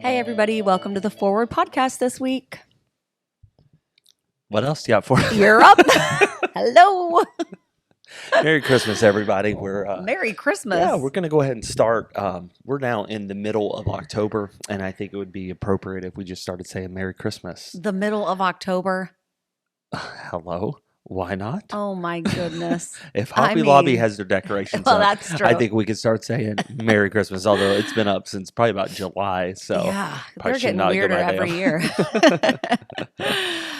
Hey, everybody. Welcome to the Forward Podcast this week. What else do you got for us? You're up. Hello. Merry Christmas, everybody. We're Merry Christmas. yeah, we're going to go ahead and start. We're now in the middle of October, and I think it would be appropriate if we just started saying Merry Christmas. The middle of October. Hello? Why not? Oh, my goodness. If Hobby Lobby has their decorations well, up, that's true. I think we could start saying Merry Christmas, although it's been up since probably about July. So yeah, probably they're should getting not go weirder by every them. year.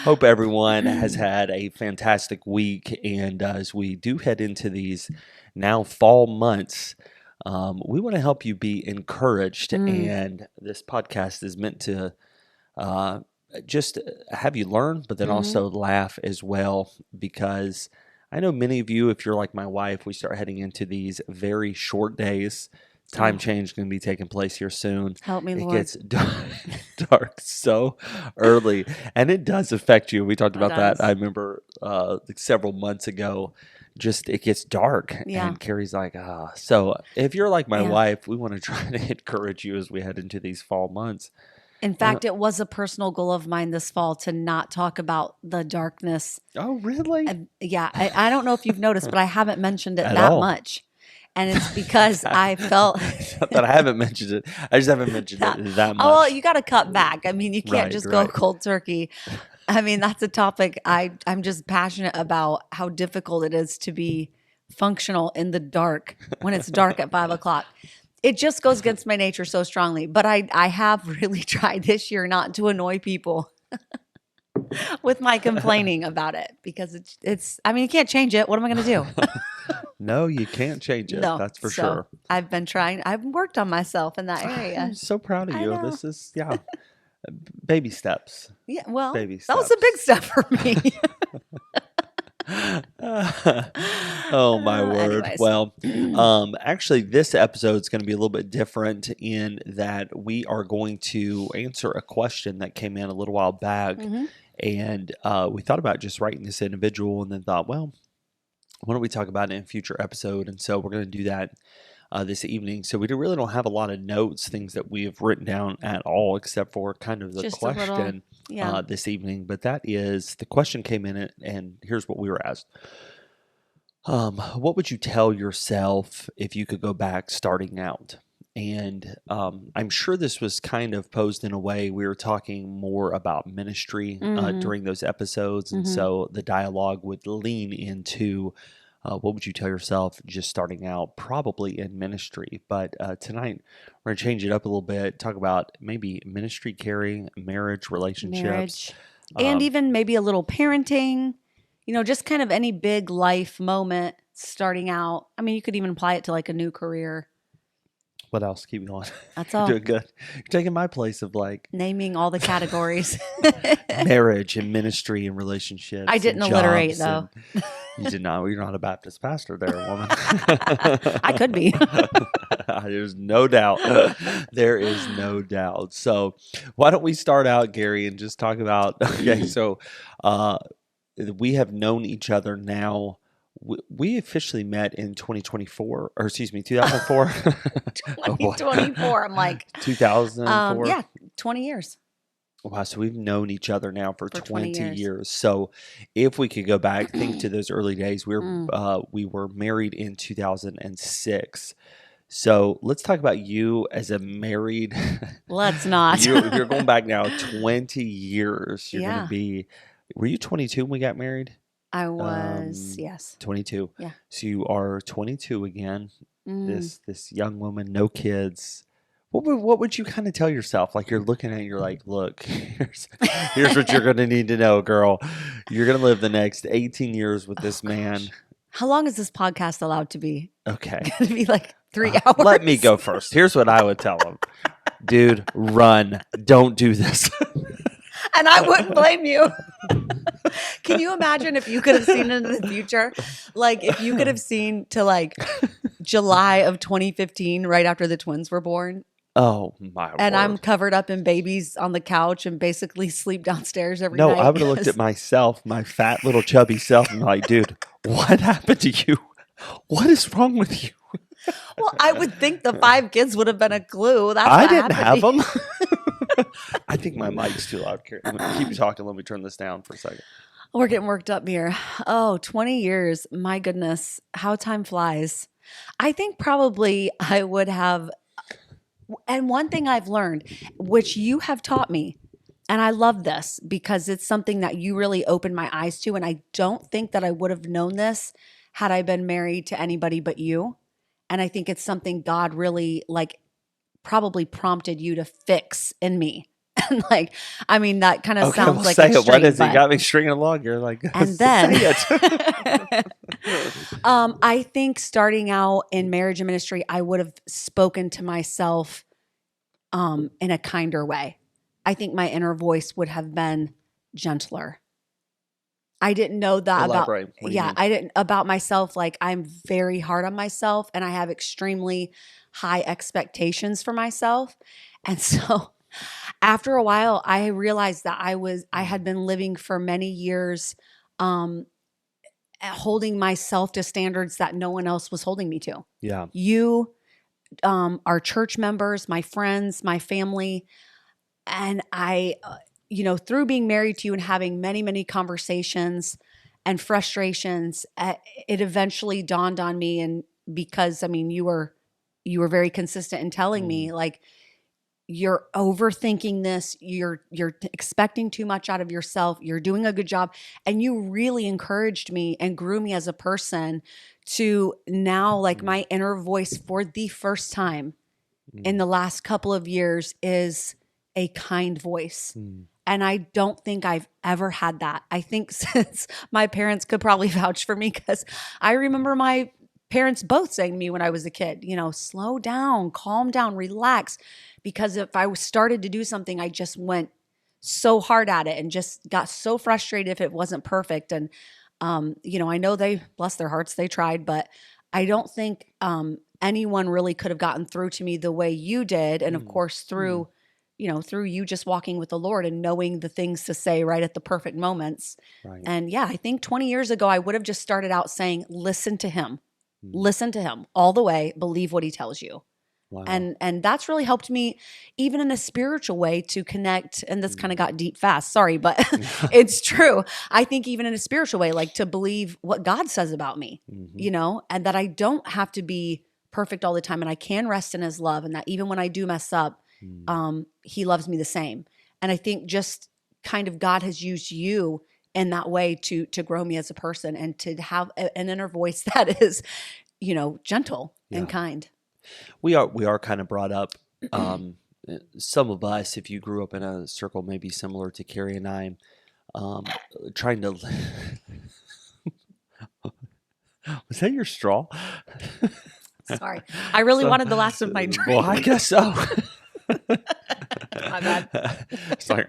Hope everyone has had a fantastic week. And as we do head into these now fall months, we want to help you be encouraged. And this podcast is meant to just have you learn, but then also laugh as well. Because I know many of you, if you're like my wife, we start heading into these very short days. Time change is going to be taking place here soon. Help me, It Lord. gets dark so early, and it does affect you. We talked about that. I remember like several months ago. Just it gets dark, and Carrie's like, ah. So if you're like my wife, we want to try to encourage you as we head into these fall months. In fact, it was a personal goal of mine this fall to not talk about the darkness. Oh, really? Yeah. I don't know if you've noticed, but I haven't mentioned it At that all. much. And it's because I felt Not that I haven't mentioned it. I just haven't mentioned it that much. Oh, well, you got to cut back. I mean, you can't just go Right. cold turkey. I mean, that's a topic I'm just passionate about, how difficult it is to be functional in the dark when it's dark at 5 o'clock. It just goes against my nature so strongly. But I have really tried this year not to annoy people with my complaining about it, because it's I mean, you can't change it. What am I going to do? No, you can't change it. No, That's for so sure. I've been trying. I've worked on myself in that area. I'm so proud of I you. know. This is, baby steps. Yeah, well, Baby that was a big step for me. Oh, my word. Anyways. Well, actually, this episode is going to be a little bit different in that we are going to answer a question that came in a little while back. And we thought about just writing this individual and then thought, well, why don't we talk about it in a future episode? And so we're going to do that this evening. So we really don't have a lot of notes, things that we have written down at all, except for kind of the Just a little, question this evening. But that is, the question came in, and here's what we were asked. What would you tell yourself if you could go back starting out? And I'm sure this was kind of posed in a way we were talking more about ministry during those episodes. And so the dialogue would lean into what would you tell yourself just starting out, probably in ministry. But tonight, we're going to change it up a little bit, talk about maybe ministry, Carrie, marriage, relationships. And even maybe a little parenting, just kind of any big life moment starting out. I mean, you could even apply it to like a new career. What else? Keep going. That's You're all. doing good. You're taking my place of like Naming all the categories. marriage and ministry and relationships. I didn't and alliterate, jobs you did not. You're not a Baptist pastor there, woman. I could be. There's no doubt. There is no doubt. So why don't we start out, Gary, and just talk about, okay, so we have known each other now. We officially met in 2024, or excuse me, 2004. 2024. I'm like, 2004. yeah, 20 years. Wow, so we've known each other now for 20 20 years. So if we could go back, think to those early days, we were married in 2006. So let's talk about you as a married. Let's not. You're going back now 20 years. You're going Yeah. to be. Were you 22 when we got married? I was, yes. 22. Yeah. So you are 22 again. This young woman, no kids. What would you kind of tell yourself? Like you're looking at it, you're like, look, here's what you're going to need to know, girl. You're going to live the next 18 years with this man. Gosh. How long is this podcast allowed to be? Okay. Going to be like 3 hours? Let me go first. Here's what I would tell him. Dude, run. Don't do this. And I wouldn't blame you. Can you imagine if you could have seen into the future? Like if you could have seen to like July of 2015, right after the twins were born. Oh my And word. I'm covered up in babies on the couch and basically sleep downstairs every No, night. I would have looked at myself, my fat little chubby self, and like, dude, what happened to you? What is wrong with you? Well, I would think the 5 kids would have been a clue. That's I what didn't happened have to them. I think my mic's too loud. Keep talking. Let me turn this down for a second. We're getting worked up here. Oh, 20 years. My goodness, how time flies. I think probably I would have, and one thing I've learned, which you have taught me, and I love this because it's something that you really opened my eyes to. And I don't think that I would have known this had I been married to anybody but you. And I think it's something God really like probably prompted you to fix in me. And like, I mean, that kind of Okay, well, sounds like say it. extreme, What is it? You but got me stringing along. You're like, and then say it. I think starting out in marriage and ministry, I would have spoken to myself in a kinder way. I think my inner voice would have been gentler. I didn't know that Elaborate. What do you yeah, mean? I didn't about myself. Like I'm very hard on myself and I have extremely high expectations for myself. And so after a while, I realized that I had been living for many years, um, holding myself to standards that no one else was holding me to. Yeah. You, our church members, my friends, my family, and through being married to you and having many, many conversations and frustrations, it eventually dawned on me. And because I mean, you were very consistent in telling me like you're overthinking this, you're expecting too much out of yourself, you're doing a good job, and you really encouraged me and grew me as a person to now like my inner voice for the first time in the last couple of years is a kind voice. And I don't think I've ever had that. I think since my parents could probably vouch for me because I remember my parents both saying to me when I was a kid, slow down, calm down, relax. Because if I started to do something, I just went so hard at it and just got so frustrated if it wasn't perfect. And, I know they, bless their hearts, they tried, but I don't think anyone really could have gotten through to me the way you did. And of course, through you just walking with the Lord and knowing the things to say right at the perfect moments. Right. And yeah, I think 20 years ago, I would have just started out saying, listen to him all the way, believe what he tells you. Wow. And that's really helped me even in a spiritual way to connect. And this kind of got deep fast. Sorry, but it's true. I think even in a spiritual way, like to believe what God says about me, and that I don't have to be perfect all the time and I can rest in his love. And that even when I do mess up, he loves me the same. And I think just kind of God has used you in that way to grow me as a person and to have an inner voice that is, gentle and kind. We are kind of brought up. Some of us, if you grew up in a circle maybe similar to Carrie and I, trying to. Was that your straw? Sorry, I really wanted the last of my drink. Well, I guess so. My bad. It's like,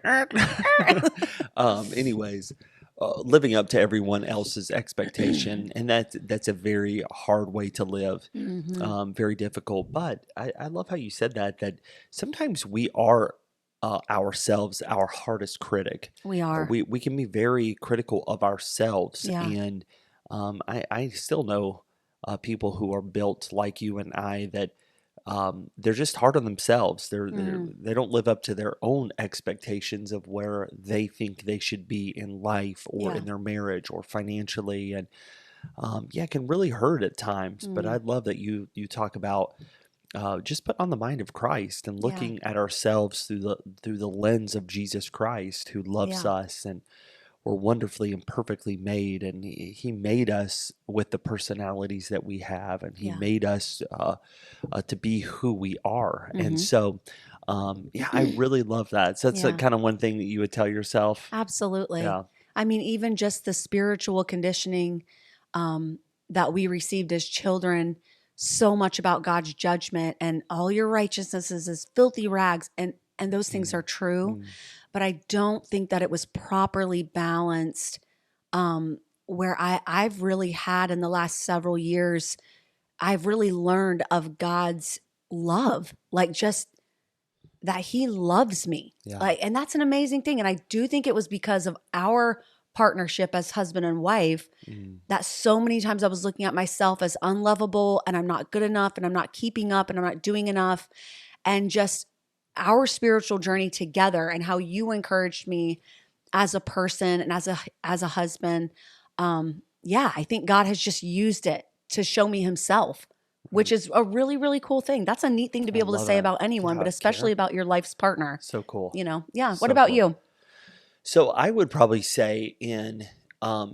anyways, living up to everyone else's expectation, and that's a very hard way to live, very difficult. But I love how you said that sometimes we are ourselves our hardest critic. We are. We can be very critical of ourselves, Yeah. and I still know people who are built like you and I that. They're just hard on themselves. They don't live up to their own expectations of where they think they should be in life or in their marriage or financially, and it can really hurt at times. But I love that you talk about just put on the mind of Christ and looking at ourselves through the lens of Jesus Christ, who loves us and we're wonderfully and perfectly made, and he made us with the personalities that we have, and he made us to be who we are. And so I really love that. So that's kind of one thing that you would tell yourself. Absolutely. I mean, even just the spiritual conditioning that we received as children, so much about God's judgment and all your righteousness is as filthy rags, and those things are true. But I don't think that it was properly balanced, where I've really had in the last several years, I've really learned of God's love, like just that he loves me. Like, and that's an amazing thing. And I do think it was because of our partnership as husband and wife that so many times I was looking at myself as unlovable and I'm not good enough and I'm not keeping up and I'm not doing enough. And just our spiritual journey together and how you encouraged me as a person and as a husband. Yeah, I think God has just used it to show me himself, which is a really, really cool thing. That's a neat thing to be I able to love say it. about anyone, but Yeah, especially care. about your life's partner, So cool. you know? Yeah. What So about cool. you? So I would probably say in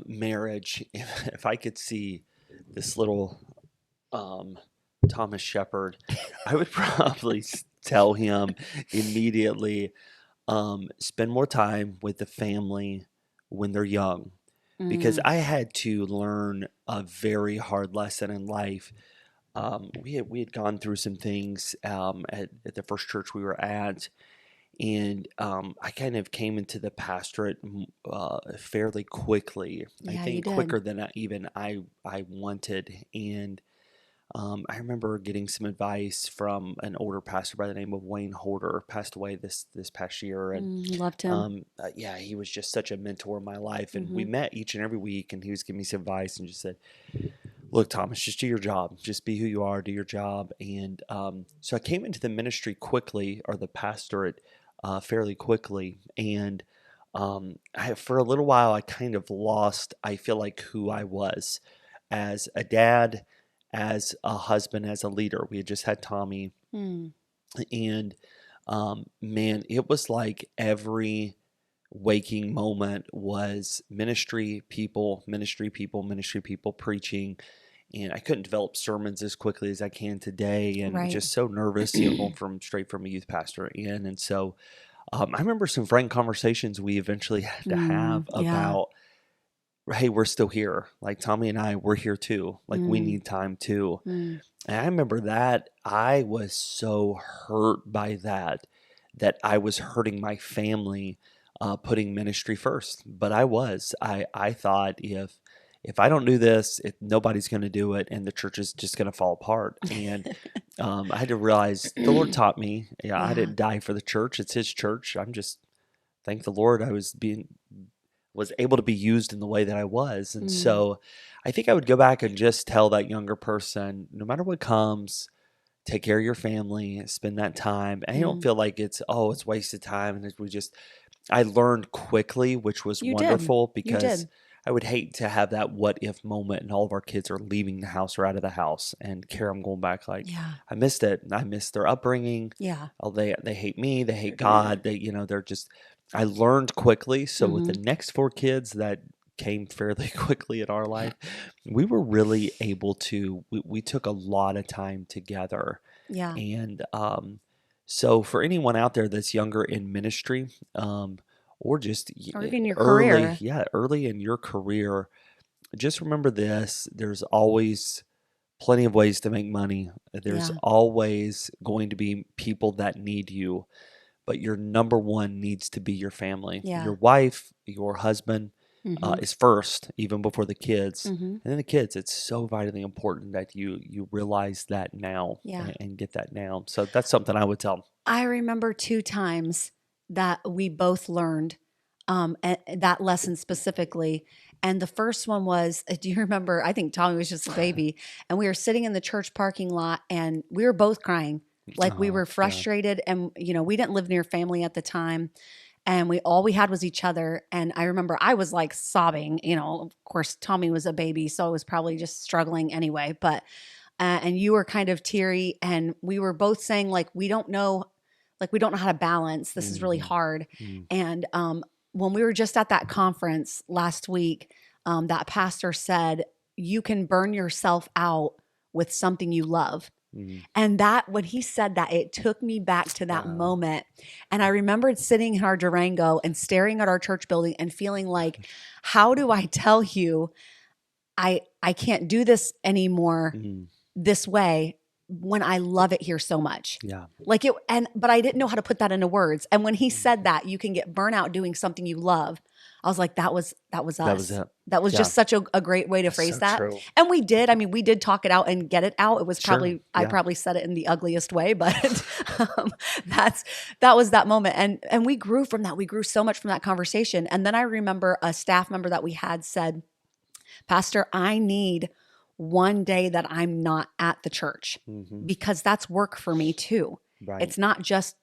marriage, if I could see this little um, Thomas Shepherd, I would probably tell him immediately, spend more time with the family when they're young. Because Mm, I had to learn a very hard lesson in life. We had gone through some things at the first church we were at, and I kind of came into the pastorate fairly quickly. I yeah, you think did. quicker than I wanted, and I remember getting some advice from an older pastor by the name of Wayne Holder, passed away this past year, and Loved him. yeah, he was just such a mentor in my life, and we Hmm. met each and every week, and he was giving me some advice and just said, "Look, Thomas, just do your job, just be who you are, do your job." And so I came into the ministry quickly, or the pastorate fairly quickly, and for a little while, I kind of lost, I feel like, who I was as a dad, as a husband, as a leader. We had just had Tommy, Mm, and man, it was like every waking moment was ministry people, ministry people preaching. And I couldn't develop sermons as quickly as I can today, and right. just so nervous, going from straight from a youth pastor in. And so I remember some frank conversations we eventually had to have Yeah. about, hey, we're still here. Like Tommy and I, we're here too. Like we Mm, need time too. mm, And I remember that I was so hurt by that, that I was hurting my family, putting ministry first. But I thought, if I don't do this, nobody's going to do it, and the church is just going to fall apart. And I had to realize the Lord taught me. Yeah, I yeah. didn't die for the church; it's His church. I'm just, thank the Lord, I was able to be used in the way that I was. And Mm, so I think I would go back and just tell that younger person, no matter what comes, take care of your family, spend that time. And I don't mm. feel like it's wasted time. And I learned quickly, which was You did. wonderful, You because did. I would hate to have that what if moment and all of our kids are leaving the house or out of the house, and care, I'm going back like, Yeah. I missed it. I missed their upbringing. Yeah. Oh, they hate me. They hate God. They're just, I learned quickly. So with the Hmm. next four kids that came fairly quickly in our life, we were really able to, we took a lot of time together. Yeah. And so for anyone out there that's younger in ministry, or just Or even your early, career. yeah, early in your career, just remember this: there's always plenty of ways to make money. There's Yeah. always going to be people that need you, but your number one needs to be your family. Your Yeah. wife, your husband, Hmm. is first, even before the kids. Hmm. And then the kids, it's so vitally important that you realize that now, Yeah. and get that now. So that's something I would tell 'em. I remember two times that we both learned that lesson specifically. And the first one was, do you remember? I think Tommy was just a baby, and we were sitting in the church parking lot, and we were both crying. Like we were Oh, yeah. frustrated, and we didn't live near family at the time, and we had was each other. And I remember I was like sobbing. Of course, Tommy was a baby, so I was probably just struggling anyway. But and you were kind of teary, and we were both saying like we don't know how to balance. This is really Mhm. hard. Mm. And when we were just at that conference last week, that pastor said, "You can burn yourself out with something you love." Mm. And that when he said that, it took me back to that Wow. moment. And I remembered sitting in our Durango and staring at our church building and feeling like, how do I tell you I can't do this anymore Mm. this way when I love it here so much. Yeah. Like but I didn't know how to put that into words. And when he said that you can get burnout doing something you love, I was like, that was That was us. it. That was Yeah. just such a great way to That's phrase so that. true. And we did. I mean, we did talk it out and get it out. It was Sure. I Yeah. probably said it in the ugliest way, but um, that was that moment. And we grew from that. We grew so much from that conversation. And then I remember a staff member that we had said, "Pastor, I need one day that I'm not at the church Hmm. because that's work for me too. Right. It's not just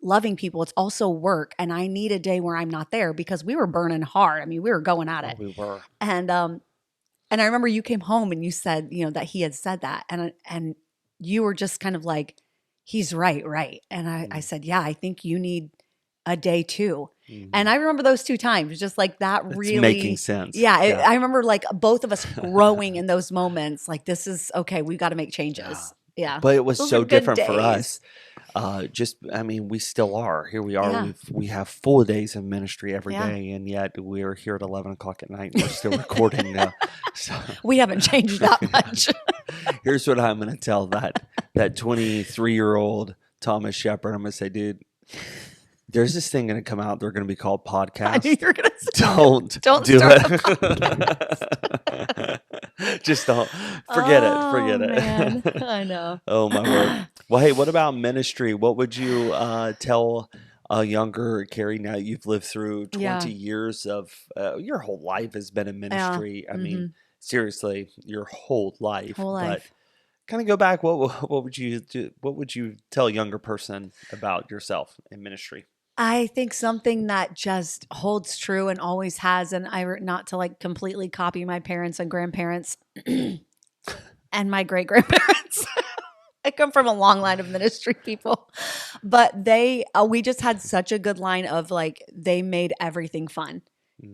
loving people. It's also work. And I need a day where I'm not there because we were burning hard. I mean, we were going at Oh, it. we were. And I remember you came home and you said, that he had said that. And you were just kind of like, he's right, right. And I said, yeah, I think you need a day too. And I remember those 2 times, just like that It's really making sense. Yeah, I remember like both of us growing in those moments. Like, this is okay, we got to make changes. Yeah. But it was Those are so good different for days. us. We still are. Here we are. Yeah. We have full days of ministry every Yeah. day, and yet we're here at 11 o'clock at night and we're still recording now. So We haven't changed that much. here's what I'm going to tell that 23-year-old Thomas Shepard. I'm going to say, dude, there's this thing going to come out. They're going to be called I knew podcast. you were going to say, Don't do start it. Just don't. Forget it. Man. I know. Oh, my word. Well, hey, what about ministry? What would you tell a younger Carrie now that you've lived through 20 years of your whole life has been in ministry? I mean, seriously, your whole life. But kind of go back. What would you do? What would you tell a younger person about yourself in ministry? I think something that just holds true and always has, and not to like completely copy my parents and grandparents and my great grandparents. I come from a long line of ministry people, but we just had such a good line of like, they made everything fun.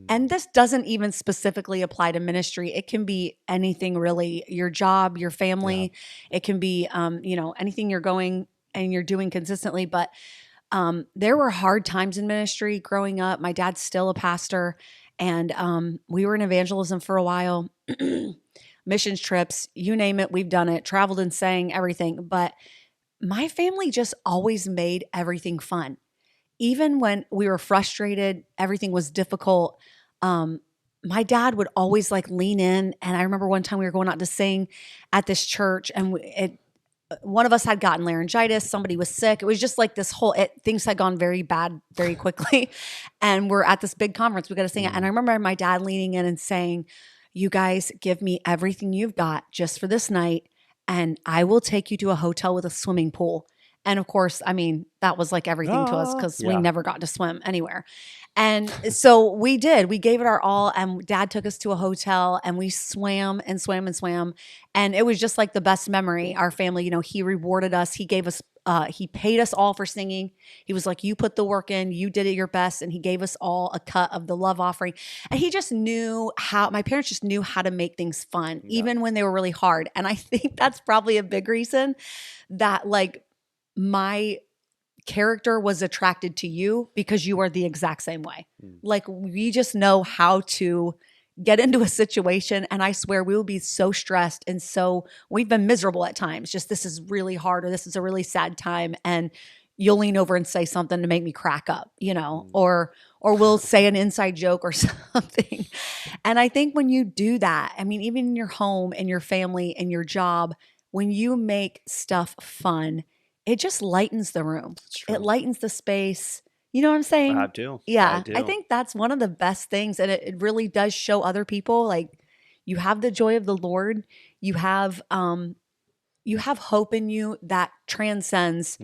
And this doesn't even specifically apply to ministry. It can be anything really, your job, your family. It can be, anything you're going and you're doing consistently. But there were hard times in ministry growing up. My dad's still a pastor, and we were in evangelism for a while, missions trips, you name it, we've done it, traveled and sang, everything. But my family just always made everything fun. Even when we were frustrated, everything was difficult. My dad would always like lean in. And I remember one time we were going out to sing at this church, and one of us had gotten laryngitis. Somebody was sick. It was just like this things had gone very bad very quickly. And we're at this big conference. We got to sing it. And I remember my dad leaning in and saying, you guys give me everything you've got just for this night, and I will take you to a hotel with a swimming pool. And of course, I mean, that was like everything to us because we never got to swim anywhere. And so we did. We gave it our all, and Dad took us to a hotel, and we swam and swam and swam. And it was just like the best memory. Our family, he rewarded us. He gave us, he paid us all for singing. He was like, you put the work in, you did it your best. And he gave us all a cut of the love offering. And he just knew my parents just knew how to make things fun, even when they were really hard. And I think that's probably a big reason that like my character was attracted to you, because you are the exact same way. Like, we just know how to get into a situation, and I swear we will be so stressed, and so we've been miserable at times. Just, this is really hard, or this is a really sad time, and you'll lean over and say something to make me crack up, or we'll say an inside joke or something. And I think when you do that, I mean, even in your home and your family and your job, when you make stuff fun, it just lightens the room. It lightens the space. You know what I'm saying? I do. Yeah. I think that's one of the best things. And it really does show other people, like, you have the joy of the Lord. You have hope in you that transcends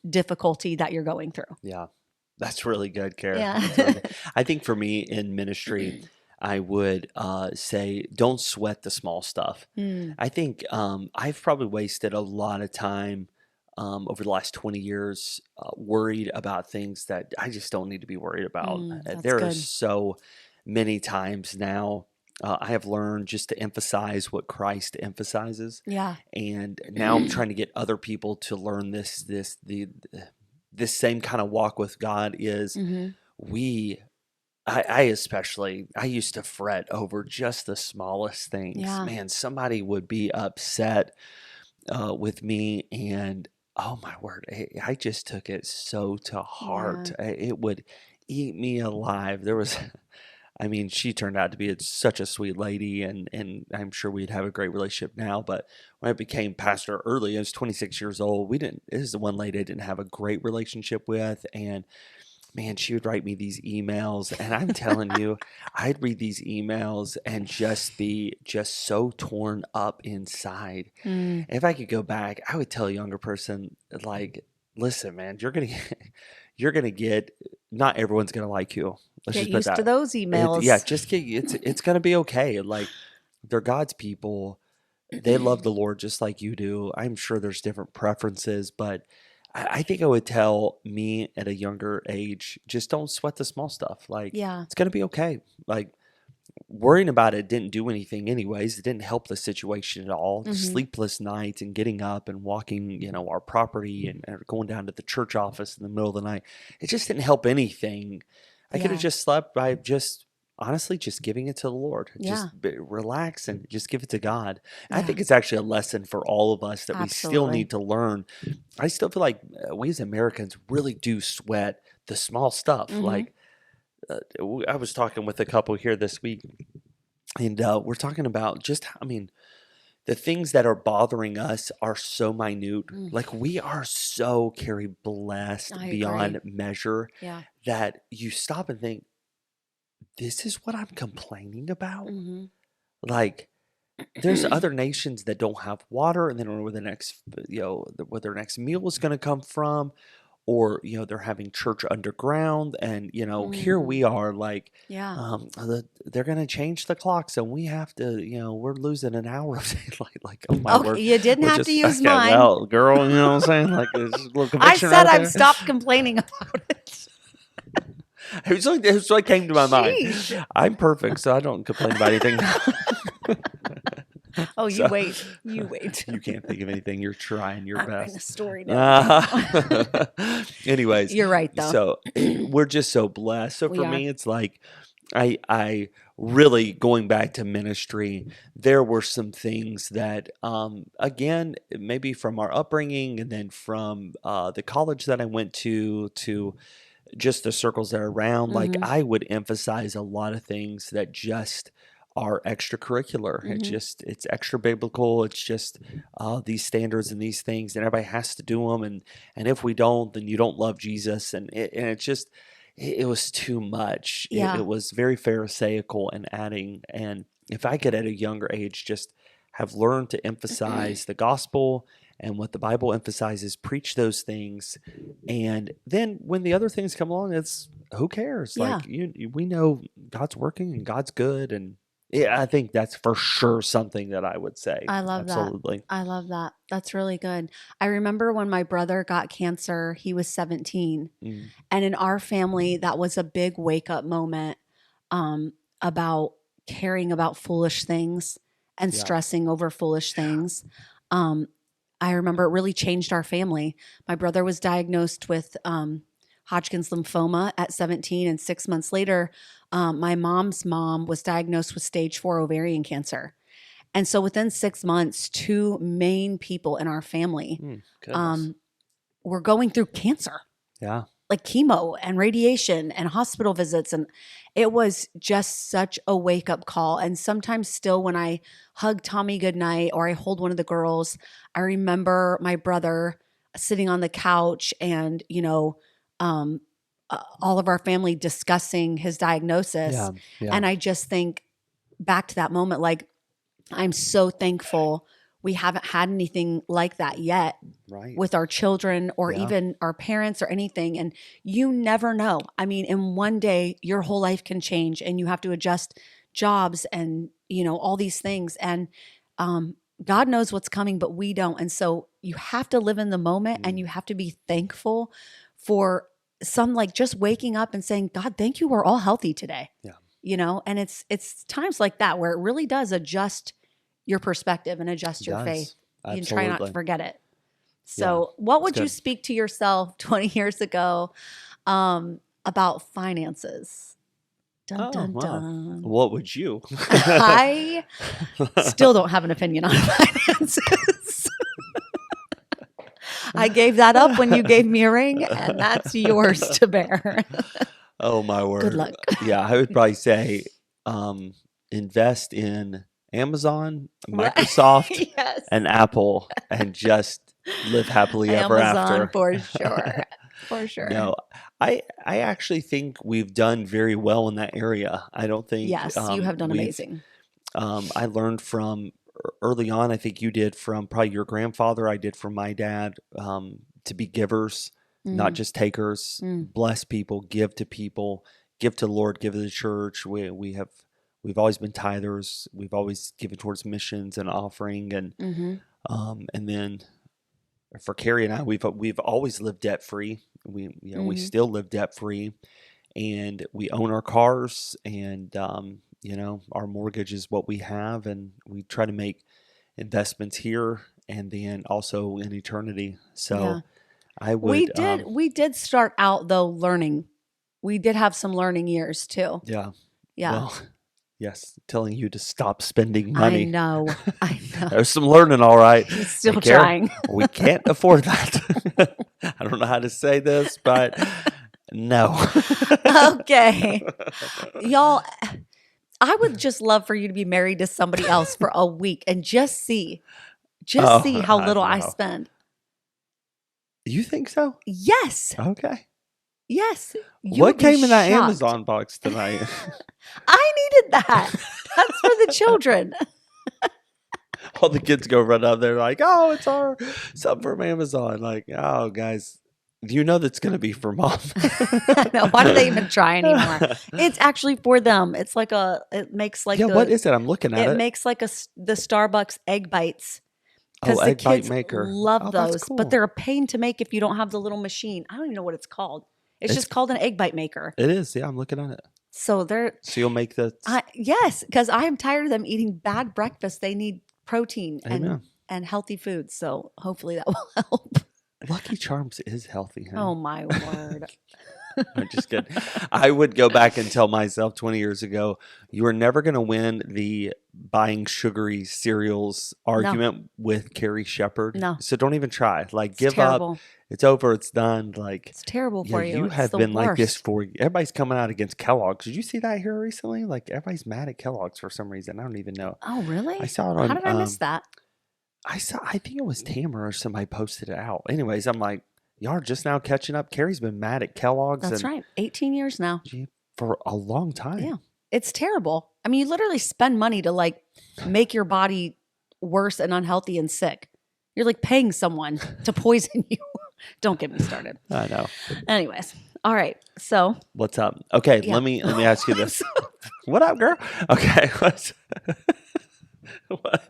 difficulty that you're going through. Yeah. That's really good, Kara. Yeah. Really good. I think for me in ministry, I would say don't sweat the small stuff. I think I've probably wasted a lot of time over the last 20 years worried about things that I just don't need to be worried about. There are so many times now I have learned just to emphasize what Christ emphasizes. Yeah. And now I'm trying to get other people to learn this same kind of walk with God is I especially, I used to fret over just the smallest things. Yeah. Man, somebody would be upset with me, and oh my word, I just took it so to heart. It would eat me alive. She turned out to be such a sweet lady, and I'm sure we'd have a great relationship now. But when I became pastor early, I was 26 years old. This is the one lady I didn't have a great relationship with, and man, she would write me these emails, and I'm telling you, I'd read these emails and just be so torn up inside. If I could go back, I would tell a younger person, like, listen, man, you're gonna get. Not everyone's gonna like you. Let's Get just put used to that. those Yeah, emails. just get. It's gonna be okay. Like they're God's people. They love the Lord just like you do. I'm sure there's different preferences, but I think I would tell me at a younger age, just don't sweat the small stuff. Like Yeah. it's gonna be okay. Like worrying about it didn't do anything anyways. It didn't help the situation at all. Hmm. Sleepless nights and getting up and walking, our property and going down to the church office in the middle of the night. It just didn't help anything. I could have Yeah. just slept by just honestly just giving it to the Lord. Yeah. Just relax and just give it to God. I Yeah. think it's actually a lesson for all of us that we still need Absolutely. to learn. I still feel like we as Americans really do sweat the small stuff. Hmm. Like I was talking with a couple here this week, and we're talking about just, I mean, the things that are bothering us are so minute. Mm, Like we are so, Carrie, blessed I agree. beyond measure Yeah. that you stop and think, this is what I'm complaining about? Hmm. Like, there's other nations that don't have water, and they don't know where the next, where their next meal is going to come from, or they're having church underground, and here Mm, we are like, yeah. they're going to change the clocks, and we have to, we're losing an hour of daylight. Like, oh my Okay, word, you didn't we're have to just use okay. mine. Well, girl, you know what I'm saying? Like, there's a little I conviction said right I've there. stopped complaining about it. It was what came to my mind. Sheesh. I'm perfect, so I don't complain about anything. Oh, you So wait. You wait. you can't think of anything. You're trying your I'm writing a best. story down right now. Anyways, You're right, though. so we're just so blessed. So We for are. me, it's like I really going back to ministry. There were some things that, again, maybe from our upbringing, and then from the college that I went to just the circles that are around, like Hmm. I would emphasize a lot of things that just are extracurricular. Hmm. It's extra biblical. It's just these standards and these things, and everybody has to do them. And if we don't, then you don't love Jesus. And it's just it was too much. It Yeah. was very Pharisaical and adding. And if I could at a younger age just have learned to emphasize the gospel and what the Bible emphasizes, preach those things, and then when the other things come along, it's who cares? Yeah. Like we know God's working and God's good, and yeah, I think that's for sure something that I would say. I love that. Absolutely. I love that. That's really good. I remember when my brother got cancer, he was 17. Mm, And in our family, that was a big wake up moment um, about caring about foolish things and yeah. stressing over foolish things. Um, I remember it really changed our family. My brother was diagnosed with Hodgkin's lymphoma at 17, and 6 months later, my mom's mom was diagnosed with stage 4 ovarian cancer. And so within 6 months, two main people in our family Goodness. um, were going through cancer, Yeah. like chemo and radiation and hospital visits. And it was just such a wake up call. And sometimes still when I hug Tommy goodnight or I hold one of the girls, I remember my brother sitting on the couch and, um, all of our family discussing his diagnosis. Yeah. Yeah. And I just think back to that moment, like, I'm so thankful we haven't had anything like that yet Right. with our children or Yeah. even our parents or anything. And you never know. I mean, in one day, your whole life can change and you have to adjust jobs and, all these things. And God knows what's coming, but we don't. And so you have to live in the moment and Mm, you have to be thankful for some, like, just waking up and saying, God, thank you. We're all healthy today. yeah. And it's times like that where it really does adjust your perspective and adjust It your faith. does. You can try not to Absolutely. forget it. Yeah. So, what It's would you good. speak to yourself 20 years ago about finances? Dun, Oh, dun, wow. dun. What would you? I still don't have an opinion on finances. I gave that up when you gave me a ring, and that's yours to bear. Oh my Good word. luck. Yeah, I would probably say invest in Amazon, Right. Microsoft, Yes. and Apple and just live happily ever Amazon after. for sure. For sure. No, I actually think we've done very well in that area. I don't think Yes, you have done we've amazing. I learned from early on, I think you did from probably your grandfather, I did from my dad, to be givers, not just takers. Bless people, give to people, give to the Lord, give to the church. We've always been tithers. We've always given towards missions and offering, and then for Carrie and I, we've always lived debt free. We still live debt free, and we own our cars, and our mortgage is what we have, and we try to make investments here and then also in eternity. So I would. We did start out though learning. We did have some learning years too. Yeah. Yeah. Well, yes, telling you to stop spending money. I know. There's some learning, all right. He's still Hey, Karen, trying. We can't afford that. I don't know how to say this, but no. Okay. Y'all, I would just love for you to be married to somebody else for a week and just see how little I spend. You think so? Yes. Okay. Yes. What came in that Amazon box tonight? I needed that. That's for the children. All the kids go run up there like, oh, it's our something from Amazon. Like, oh, guys, you know that's going to be for mom. No, why do they even try anymore? It's actually for them. It's like it makes like what is it? I'm looking at it. It makes like the Starbucks egg bites. Oh, Because egg the bite kids maker. love those, cool. but they're a pain to make if you don't have the little machine. I don't even know what it's called. It's just called an egg bite maker. It is. Yeah, I'm looking at it. So you'll make the. Yes, because I am tired of them eating bad breakfast. They need protein Amen. and healthy food. So hopefully that will help. Lucky Charms is healthy. Huh? Oh my word. I'm just kidding. I would go back and tell myself 20 years ago, you are never going to win the buying sugary cereals argument with Carrie Shepherd. No. So don't even try. Like, It's give terrible. up. It's over. It's done. Like, It's terrible for you. You It's have the been like this worst. for. Everybody's coming out against Kellogg's. Did you see that here recently? Like, everybody's mad at Kellogg's for some reason. I don't even know. Oh, really? I saw it on. How did I miss that? I think it was Tamara or somebody posted it out. Anyways, I'm like, y'all are just now catching up. Carrie's been mad at Kellogg's. That's right. 18 years now. For a long time. Yeah. It's terrible. I mean, you literally spend money to like make your body worse and unhealthy and sick. You're like paying someone to poison you. Don't get me started. I know. Anyways. All right. So what's up? Okay, Yeah. let me ask you this. What up, girl? Okay. What?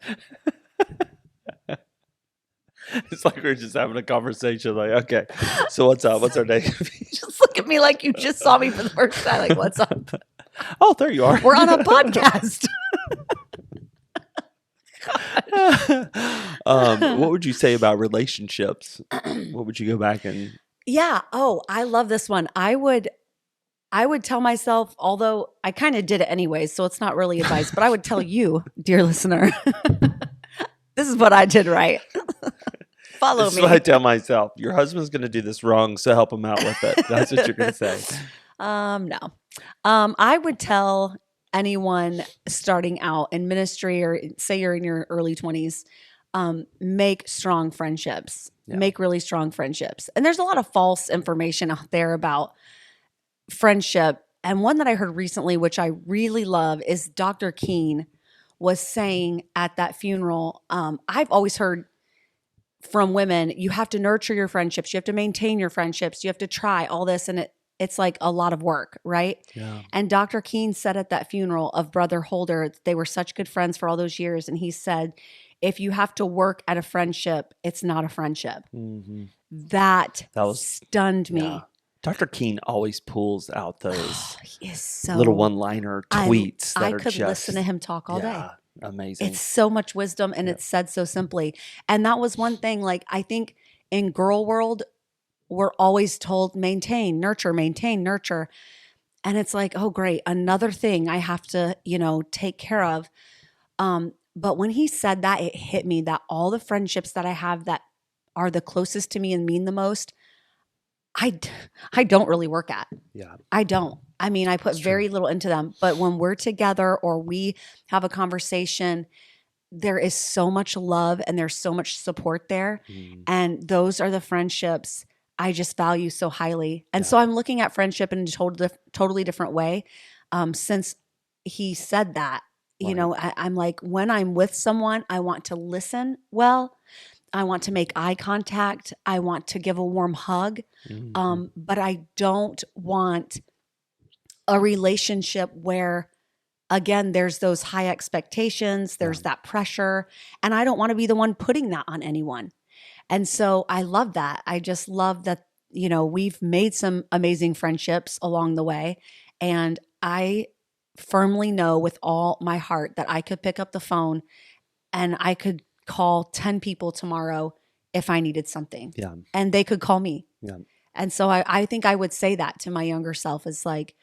It's like we're just having a conversation. Like, okay, so what's up? What's our day? just look at me like you just saw me for the first time. Like, what's up? Oh, there you are. We're on a podcast. What would you say about relationships? What would you go back and? Yeah. Oh, I love this one. I would tell myself, although I kind of did it anyways, so it's not really advice, but I would tell you, dear listener, this is what I did right. Follow This me. is what I tell myself. Your husband's going to do this wrong, so help him out with it. That's what you're going to say. No. I would tell anyone starting out in ministry, or say you're in your early 20s, make strong friendships. Yeah. Make really strong friendships. And there's a lot of false information out there about friendship. And one that I heard recently, which I really love, is Dr. Keene was saying at that funeral. I've always heard from women, you have to nurture your friendships. You have to maintain your friendships. You have to try all this. And it's like a lot of work, right? Yeah. And Dr. Keene said at that funeral of Brother Holder, they were such good friends for all those years. And he said, if you have to work at a friendship, it's not a friendship. Mm-hmm. That was stunned me. Yeah. Dr. Keene always pulls out those He is so little one-liner tweets. I could listen to him talk all day. Amazing. It's so much wisdom, and it's said so simply. And that was one thing, like, I think in girl world, we're always told maintain, nurture. And it's like, oh, great. Another thing I have to, take care of. But when he said that, it hit me that all the friendships that I have that are the closest to me and mean the most, I don't really work at. Yeah. I don't. I mean, I put very little into them, but when we're together or we have a conversation, there is so much love and there's so much support there. Mm. And those are the friendships I just value so highly. And so I'm looking at friendship in a totally different way. Since he said that, I'm like, when I'm with someone, I want to listen well. I want to make eye contact. I want to give a warm hug. But I don't want a relationship where, again, there's those high expectations, there's that pressure, and I don't want to be the one putting that on anyone. And so I love that. I just love that, we've made some amazing friendships along the way. And I firmly know with all my heart that I could pick up the phone and I could call 10 people tomorrow if I needed something. Yeah. And they could call me. Yeah. And so I think I would say that to my younger self is like,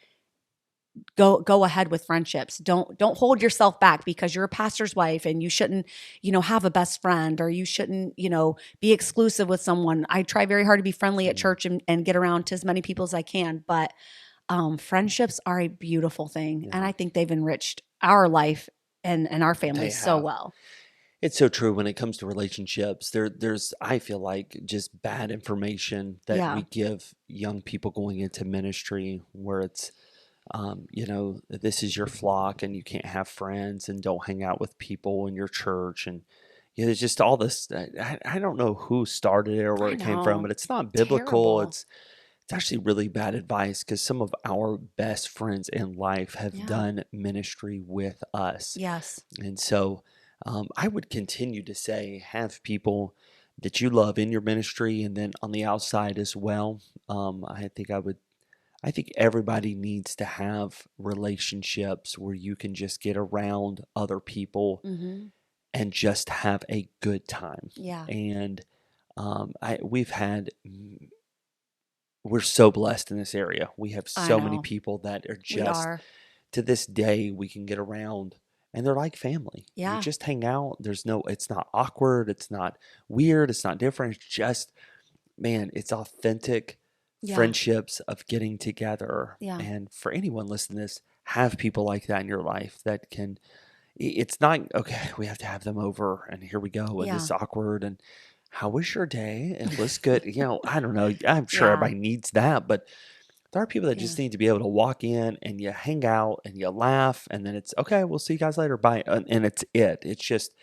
go ahead with friendships. Don't hold yourself back because you're a pastor's wife and you shouldn't, have a best friend, or you shouldn't, be exclusive with someone. I try very hard to be friendly at church and get around to as many people as I can. But friendships are a beautiful thing. Yeah. And I think they've enriched our life and our family so well. It's so true when it comes to relationships. There's, I feel like, just bad information that we give young people going into ministry where it's, this is your flock and you can't have friends and don't hang out with people in your church. And there's just all this. I don't know who started it or where it came from, but it's not biblical. Terrible. It's actually really bad advice because some of our best friends in life have done ministry with us. Yes. And so I would continue to say, have people that you love in your ministry and then on the outside as well. I think everybody needs to have relationships where you can just get around other people and just have a good time. Yeah. And we're so blessed in this area. We have so many people that are just, to this day, we can get around and they're like family. Yeah. You just hang out. It's not awkward. It's not weird. It's not different. It's just, man, it's authentic friendships of getting together. Yeah. And for anyone listening to this, have people like that in your life that can, it's not, okay, we have to have them over and here we go. And it's awkward. And how was your day? It was good. I don't know. I'm sure everybody needs that, but there are people that just need to be able to walk in and you hang out and you laugh and then it's okay. We'll see you guys later. Bye. And it's it. It's just,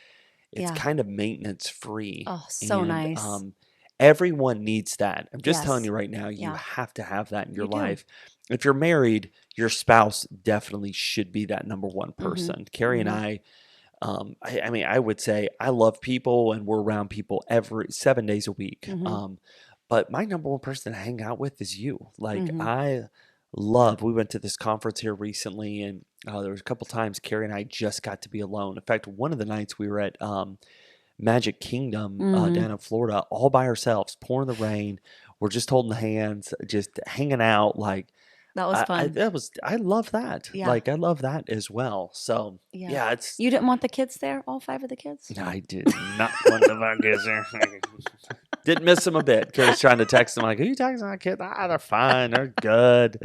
it's kind of maintenance free. Oh, so nice. Everyone needs that. I'm just telling you right now, you have to have that in your life. If you're married, your spouse definitely should be that number one person. Carrie and I mean, I would say I love people and we're around people 7 days a week. But my number one person to hang out with is you. Like we went to this conference here recently and there was a couple times Carrie and I just got to be alone. In fact, one of the nights we were at Magic Kingdom down in Florida all by ourselves, pouring the rain. We're just holding hands, just hanging out. Like that was fun. I love that. Yeah. Like I love that as well. So it's. You didn't want the kids there, all 5 of the kids? No, I did not want the kids there. Didn't miss them a bit. Carrie's trying to text them like, "Who you texting my kids? They're fine. They're good."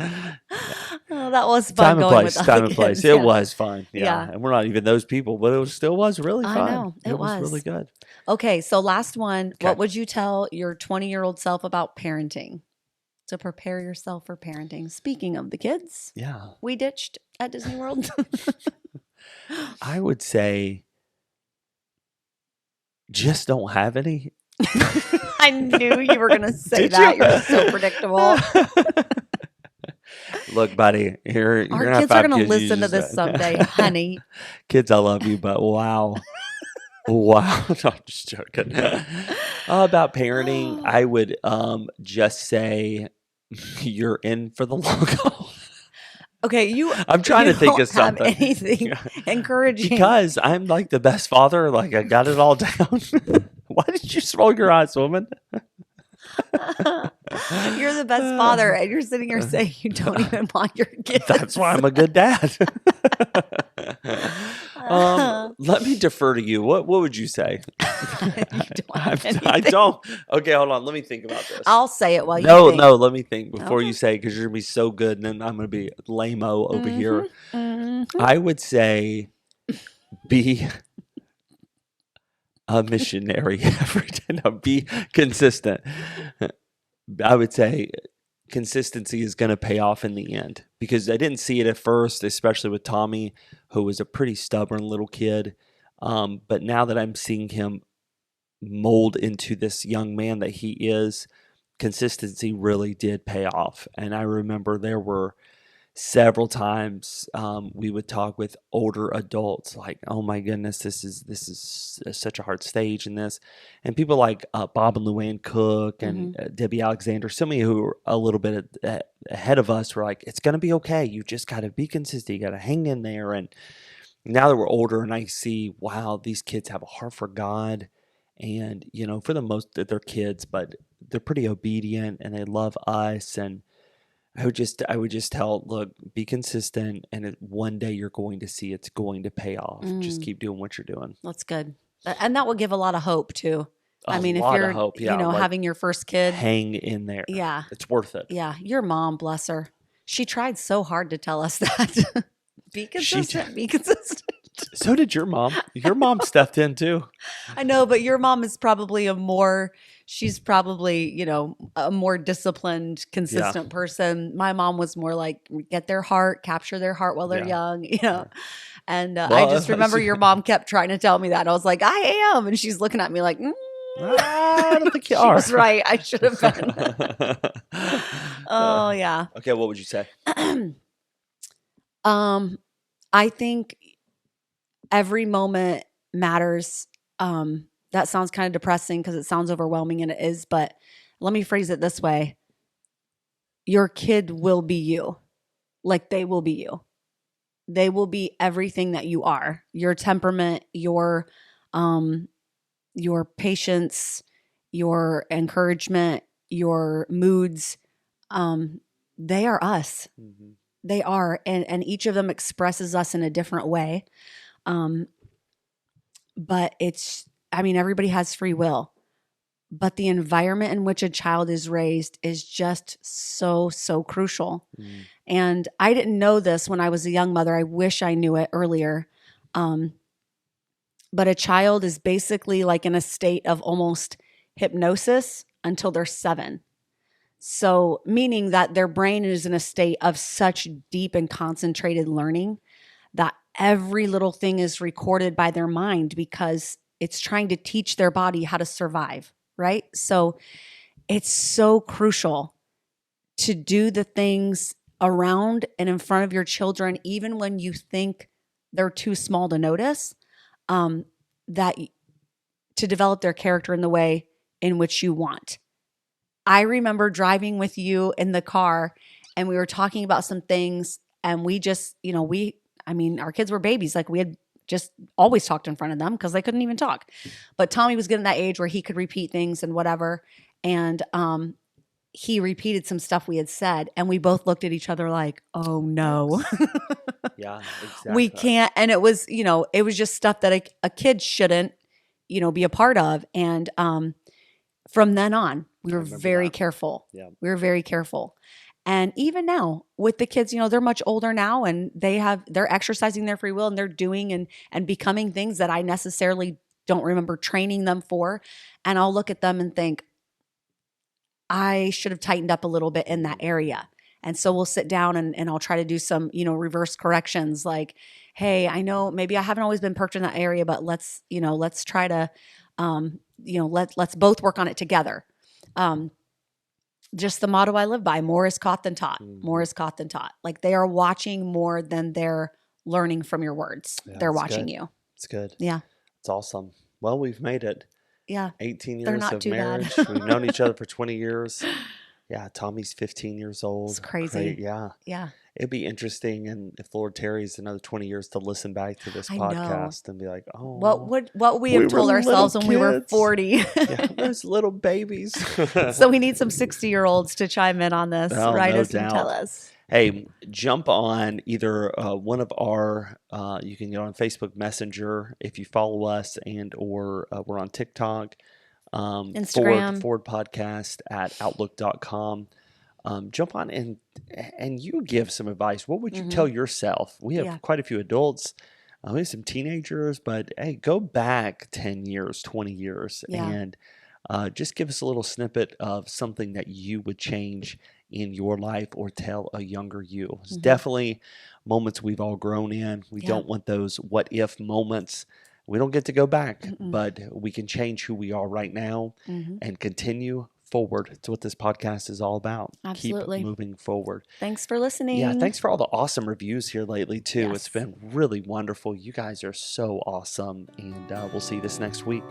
Oh, that was fun. Time and place. It was fun. Yeah. And we're not even those people, but it still was really fun. I know. It was really good. Okay, so last one. Okay. What would you tell your 20-year-old self about parenting? To prepare yourself for parenting. Speaking of the kids, we ditched at Disney World. I would say just don't have any. I knew you were going to say that. You're so predictable. Look, buddy, our kids are going to listen to this someday, honey. Kids, I love you, but wow. Wow. No, I'm just joking. About parenting, I would just say you're in for the long haul. Okay, I'm trying to think of something. Have anything encouraging because I'm like the best father. Like I got it all down. Why did you roll your eyes, woman? You're the best father, and you're sitting here saying you don't even want your kids. That's why I'm a good dad. Let me defer to you. What would you say? I don't. Okay, hold on. Let me think about this. I'll say it while you think. No, let me think before you say, because you're going to be so good, and then I'm going to be lame-o over here. I would say be a missionary every day. No, be consistent. I would say consistency is going to pay off in the end because I didn't see it at first, especially with Tommy, who was a pretty stubborn little kid. But now that I'm seeing him mold into this young man that he is, consistency really did pay off. And I remember there were several times we would talk with older adults like, oh my goodness, this is such a hard stage in this, and people like Bob and Luann Cook and Debbie Alexander, some of you who are a little bit ahead of us, were like, it's going to be okay, you just got to be consistent, you got to hang in there. And now that we're older and I see, wow, these kids have a heart for God, and for the most, they're kids, but they're pretty obedient and they love us. And I would just tell, look, be consistent, and one day you're going to see it's going to pay off. Just keep doing what you're doing. That's good. And that will give a lot of hope too. I mean, if lot you're, of hope, yeah, like, having your first kid, hang in there. Yeah. It's worth it. Yeah. Your mom, bless her. She tried so hard to tell us that. Be consistent. Be consistent. So did your mom. Your mom stepped in too. I know, but your mom is probably she's probably, a more disciplined, consistent person. My mom was more like, get their heart, capture their heart while they're young, And I just remember your mom kept trying to tell me that. I was like, I am. And she's looking at me like, I don't think you she are. was right. I should have been. Oh, yeah. Okay, what would you say? I think every moment matters. That sounds kind of depressing because it sounds overwhelming, and it is, but let me phrase it this way. Your kid will be you. Like, they will be you. They will be everything that you are. Your temperament, your patience, your encouragement, your moods, they are us. Mm-hmm. They are, and each of them expresses us in a different way. But everybody has free will, but the environment in which a child is raised is just so, so crucial. Mm. And I didn't know this when I was a young mother. I wish I knew it earlier. But a child is basically like in a state of almost hypnosis until they're 7. So meaning that their brain is in a state of such deep and concentrated learning that every little thing is recorded by their mind because it's trying to teach their body how to survive, right? So it's so crucial to do the things around and in front of your children, even when you think they're too small to notice, that to develop their character in the way in which you want. I remember driving with you in the car and we were talking about some things, and we just, our kids were babies. Like, we had just always talked in front of them because they couldn't even talk. But Tommy was getting that age where he could repeat things and whatever. And he repeated some stuff we had said, and we both looked at each other like, oh no. Yeah, exactly. We can't. And it was, it was just stuff that a kid shouldn't, be a part of. And from then on, we were very careful. Yeah. We were very careful. And even now with the kids, they're much older now, and they're exercising their free will, and they're doing and becoming things that I necessarily don't remember training them for. And I'll look at them and think, I should have tightened up a little bit in that area. And so we'll sit down and I'll try to do some, reverse corrections, like, hey, I know maybe I haven't always been perked in that area, but let's try to, let's both work on it together. Just the motto I live by: more is caught than taught. Mm-hmm. More is caught than taught. Like, they are watching more than they're learning from your words. Yeah, they're watching good. You. It's good. Yeah. It's awesome. Well, we've made it. Yeah. 18 years of marriage. We've known each other for 20 years. Yeah. Tommy's 15 years old. It's crazy. Great. Yeah. Yeah. It'd be interesting, and if Lord tarries another 20 years, to listen back to this podcast and be like, oh, what we have told ourselves when we were 40. Yeah, those little babies. So we need some 60-year-olds to chime in on this. Write us and tell us. Hey, jump on either one of our, you can get on Facebook Messenger if you follow us, or we're on TikTok, Instagram, Forward Podcast at outlook.com. Jump on and you give some advice. What would you tell yourself? We have quite a few adults. We have some teenagers, but hey, go back 10 years, 20 years, and just give us a little snippet of something that you would change in your life or tell a younger you. It's definitely moments we've all grown in. We don't want those what if moments. We don't get to go back, Mm-mm. but we can change who we are right now and continue forward. It's what this podcast is all about. Absolutely. Keep moving forward. Thanks for listening. Yeah, thanks for all the awesome reviews here lately, too. It's Yes. been really wonderful. You guys are so awesome, and we'll see you this next week.